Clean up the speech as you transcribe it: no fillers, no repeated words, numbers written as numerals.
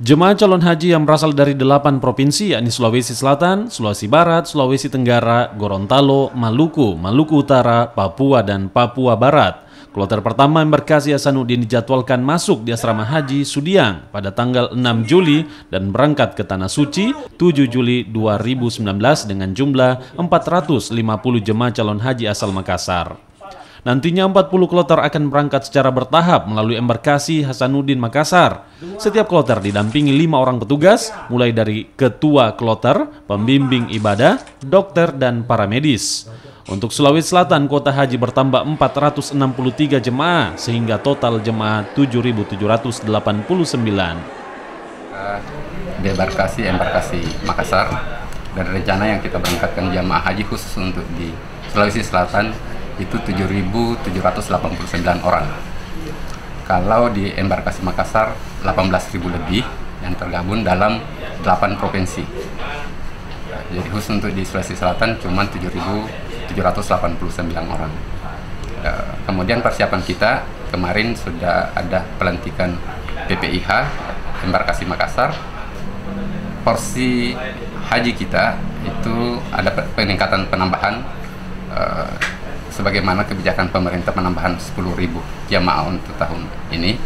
Jemaah calon haji yang berasal dari 8 provinsi yakni Sulawesi Selatan, Sulawesi Barat, Sulawesi Tenggara, Gorontalo, Maluku, Maluku Utara, Papua, dan Papua Barat. Kloter pertama embarkasi Hasanuddin dijadwalkan masuk di asrama haji Sudiang pada tanggal 6 Juli dan berangkat ke Tanah Suci 7 Juli 2019 dengan jumlah 450 jemaah calon haji asal Makassar. Nantinya 40 kloter akan berangkat secara bertahap melalui embarkasi Hasanuddin Makassar. Setiap kloter didampingi 5 orang petugas, mulai dari ketua kloter, pembimbing ibadah, dokter, dan para medis. Untuk Sulawesi Selatan, kuota haji bertambah 463 jemaah, sehingga total jemaah 7.789. Di embarkasi Makassar, dan rencana yang kita berangkatkan jemaah haji khusus untuk di Sulawesi Selatan itu 7.789 orang. Kalau di embarkasi Makassar 18.000 lebih yang tergabung dalam 8 provinsi. Jadi khusus untuk di Sulawesi Selatan cuma 7.789 orang. Kemudian persiapan kita kemarin sudah ada pelantikan PPIH embarkasi Makassar. Porsi haji kita itu ada peningkatan penambahan sebagaimana kebijakan pemerintah penambahan 10.000 jamaah untuk tahun ini.